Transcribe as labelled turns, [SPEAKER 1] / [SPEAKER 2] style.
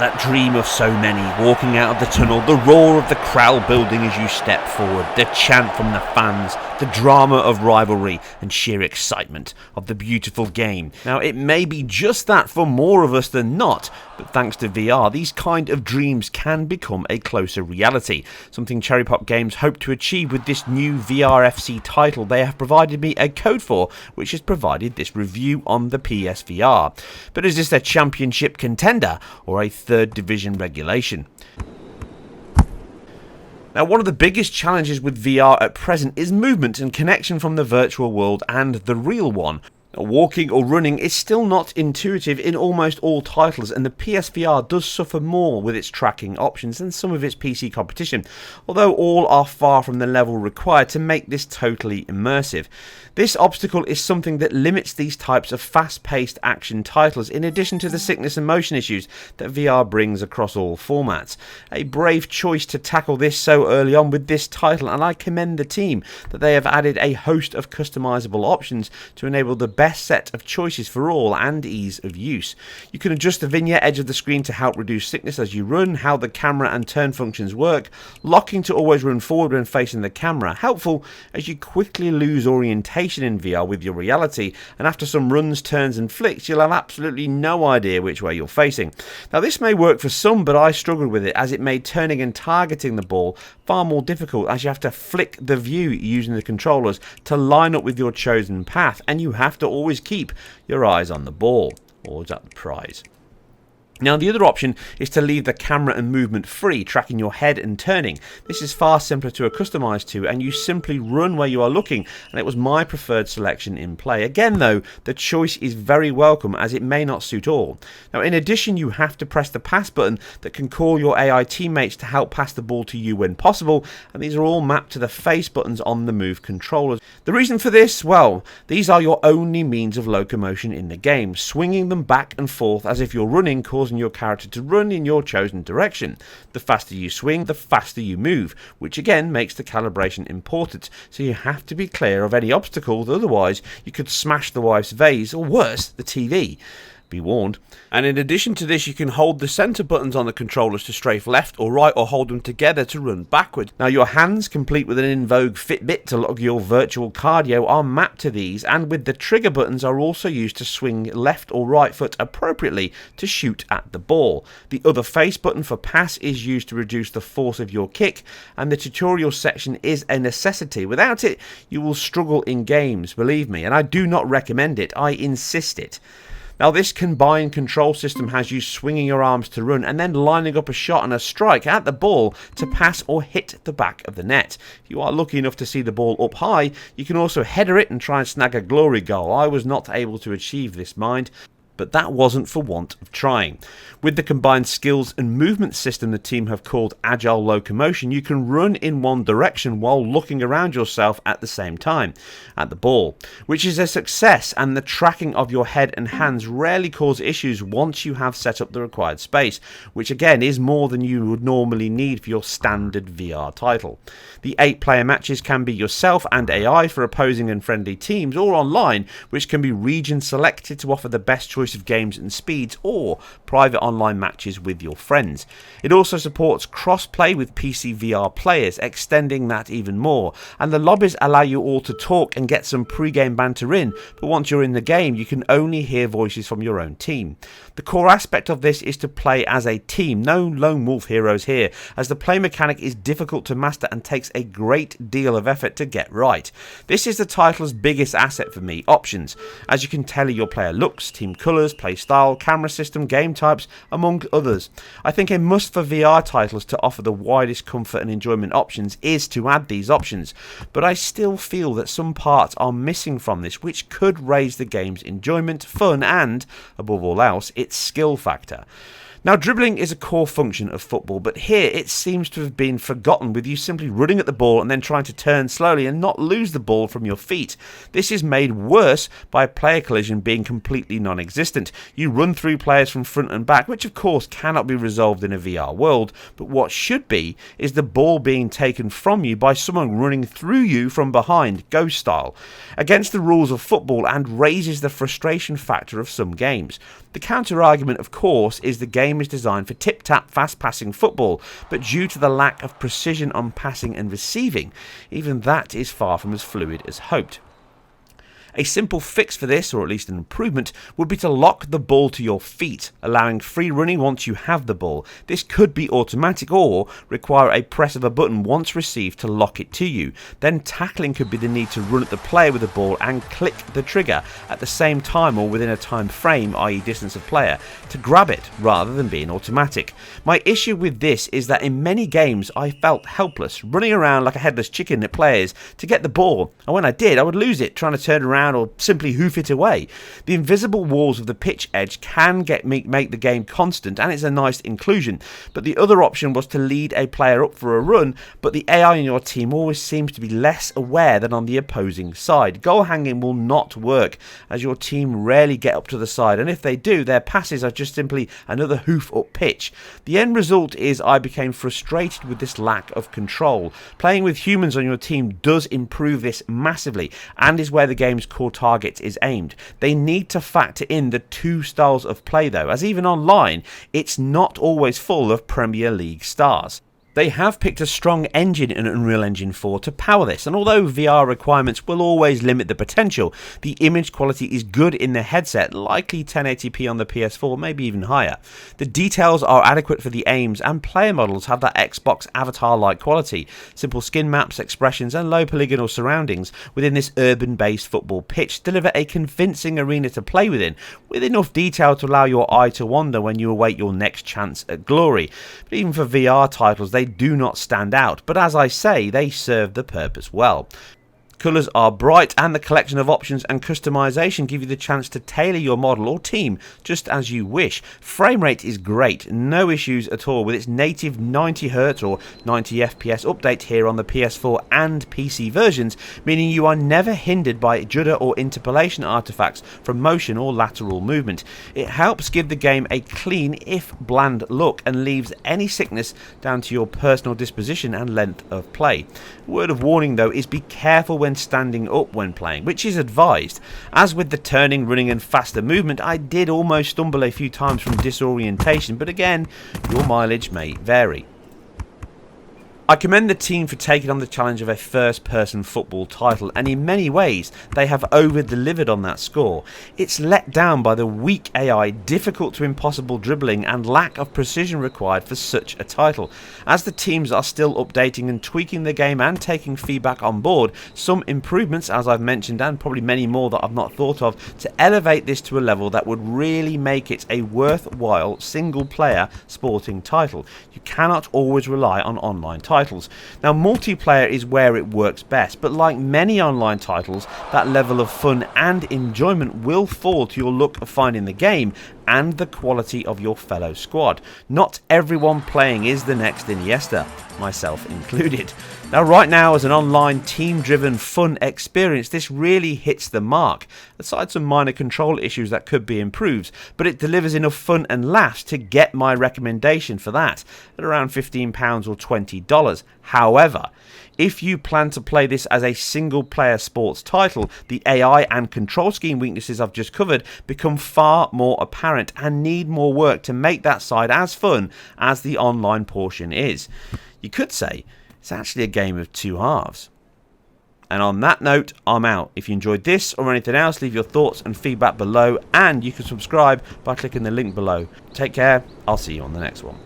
[SPEAKER 1] that dream of so many, walking out of the tunnel, the roar of the crowd building as you step forward, the chant from the fans, the drama of rivalry and sheer excitement of the beautiful game. Now, it may be just that for more of us than not, but thanks to VR, these kind of dreams can become a closer reality, something Cherrypop Games hope to achieve with this new VRFC title they have provided me a code for, which has provided this review on the PSVR. But is this a championship contender or a third division regulation? Now, one of the biggest challenges with VR at present is movement and connection from the virtual world and the real one. Walking or running is still not intuitive in almost all titles, and the PSVR does suffer more with its tracking options than some of its PC competition, although all are far from the level required to make this totally immersive. This obstacle is something that limits these types of fast-paced action titles, in addition to the sickness and motion issues that VR brings across all formats. A brave choice to tackle this so early on with this title, and I commend the team that they have added a host of customizable options to enable the best set of choices for all and ease of use. You can adjust the vignette edge of the screen to help reduce sickness as you run, how the camera and turn functions work, locking to always run forward when facing the camera, helpful as you quickly lose orientation in VR with your reality, and after some runs, turns and flicks, you'll have absolutely no idea which way you're facing. Now, this may work for some, but I struggled with it as it made turning and targeting the ball far more difficult, as you have to flick the view using the controllers to line up with your chosen path, and you have to always keep your eyes on the ball, or is that the prize? Now, the other option is to leave the camera and movement free, tracking your head and turning. This is far simpler to customize to, and you simply run where you are looking, and it was my preferred selection in play. Again though, the choice is very welcome as it may not suit all. Now, in addition, you have to press the pass button that can call your AI teammates to help pass the ball to you when possible, and these are all mapped to the face buttons on the Move controllers. The reason for this? Well, these are your only means of locomotion in the game, swinging them back and forth as if you're running, causing your character to run in your chosen direction. The faster you swing, the faster you move, which again makes the calibration important, so you have to be clear of any obstacles, otherwise you could smash the wife's vase, or worse, the TV. Be warned. And in addition to this, you can hold the center buttons on the controllers to strafe left or right, or hold them together to run backward. Now, your hands, complete with an in vogue Fitbit to log your virtual cardio, are mapped to these, and with the trigger buttons are also used to swing left or right foot appropriately to shoot at the ball. The other face button for pass is used to reduce the force of your kick, and the tutorial section is a necessity. Without it, you will struggle in games, believe me, and I do not recommend it, I insist it. Now, this combined control system has you swinging your arms to run and then lining up a shot and a strike at the ball to pass or hit the back of the net. If you are lucky enough to see the ball up high, you can also header it and try and snag a glory goal. I was not able to achieve this, mind, but that wasn't for want of trying. With the combined skills and movement system the team have called Agile Locomotion, you can run in one direction while looking around yourself at the same time at the ball, which is a success, and the tracking of your head and hands rarely cause issues once you have set up the required space, which again is more than you would normally need for your standard VR title. The 8-player matches can be yourself and AI for opposing and friendly teams, or online, which can be region selected to offer the best choice of games and speeds, or private online matches with your friends. It also supports cross-play with PC VR players, extending that even more, and the lobbies allow you all to talk and get some pre-game banter in, but once you're in the game you can only hear voices from your own team. The core aspect of this is to play as a team, no lone wolf heroes here, as the play mechanic is difficult to master and takes a great deal of effort to get right. This is the title's biggest asset for me, options, as you can tailor your player looks, team colours, play style, camera system, game types, among others. I think a must for VR titles to offer the widest comfort and enjoyment options is to add these options, but I still feel that some parts are missing from this, which could raise the game's enjoyment, fun and, above all else, its skill factor. Now, dribbling is a core function of football, but here it seems to have been forgotten, with you simply running at the ball and then trying to turn slowly and not lose the ball from your feet. This is made worse by player collision being completely non-existent. You run through players from front and back, which of course cannot be resolved in a VR world, but what should be is the ball being taken from you by someone running through you from behind, ghost style, against the rules of football, and raises the frustration factor of some games. The counter argument, of course, is the game game is designed for tip-tap, fast-passing football, but due to the lack of precision on passing and receiving, even that is far from as fluid as hoped. A simple fix for this, or at least an improvement, would be to lock the ball to your feet, allowing free running once you have the ball. This could be automatic or require a press of a button once received to lock it to you. Then tackling could be the need to run at the player with the ball and click the trigger at the same time or within a time frame, i.e. distance of player, to grab it rather than being automatic. My issue with this is that in many games I felt helpless, running around like a headless chicken at players to get the ball, and when I did I would lose it trying to turn around or simply hoof it away. The invisible walls of the pitch edge can make the game constant, and it's a nice inclusion, but the other option was to lead a player up for a run, but the AI in your team always seems to be less aware than on the opposing side. Goal hanging will not work, as your team rarely get up to the side, and if they do, their passes are just simply another hoof up pitch. The end result is I became frustrated with this lack of control. Playing with humans on your team does improve this massively, and is where the game's core target is aimed. They need to factor in the two styles of play though, as even online it's not always full of Premier League stars. They have picked a strong engine in Unreal Engine 4 to power this, and although VR requirements will always limit the potential, the image quality is good in the headset, likely 1080p on the PS4, maybe even higher. The details are adequate for the aims, and player models have that Xbox avatar-like quality, simple skin maps, expressions and low polygonal surroundings within this urban-based football pitch deliver a convincing arena to play within, with enough detail to allow your eye to wander when you await your next chance at glory. But even for VR titles, they do not stand out, but as I say, they serve the purpose well. Colours are bright, and the collection of options and customization give you the chance to tailor your model or team just as you wish. Frame rate is great, no issues at all with its native 90Hz or 90fps update here on the PS4 and PC versions, meaning you are never hindered by judder or interpolation artifacts from motion or lateral movement. It helps give the game a clean if bland look and leaves any sickness down to your personal disposition and length of play. Word of warning though is be careful when standing up when playing, which is advised. As with the turning, running and faster movement, I did almost stumble a few times from disorientation, but again, your mileage may vary. I commend the team for taking on the challenge of a first-person football title, and in many ways they have over-delivered on that score. It's let down by the weak AI, difficult to impossible dribbling and lack of precision required for such a title. As the teams are still updating and tweaking the game and taking feedback on board, some improvements, as I've mentioned, and probably many more that I've not thought of, to elevate this to a level that would really make it a worthwhile single-player sporting title. You cannot always rely on online titles. Now, multiplayer is where it works best, but like many online titles, that level of fun and enjoyment will fall to your look of finding the game and the quality of your fellow squad. Not everyone playing is the next Iniesta, myself included. Now, right now, as an online team-driven fun experience, this really hits the mark, aside some minor control issues that could be improved, but it delivers enough fun and laughs to get my recommendation for that at around £15 or $20. However, if you plan to play this as a single-player sports title, the AI and control scheme weaknesses I've just covered become far more apparent and need more work to make that side as fun as the online portion is. You could say it's actually a game of two halves. And on that note, I'm out. If you enjoyed this or anything else, leave your thoughts and feedback below, and you can subscribe by clicking the link below. Take care. I'll see you on the next one.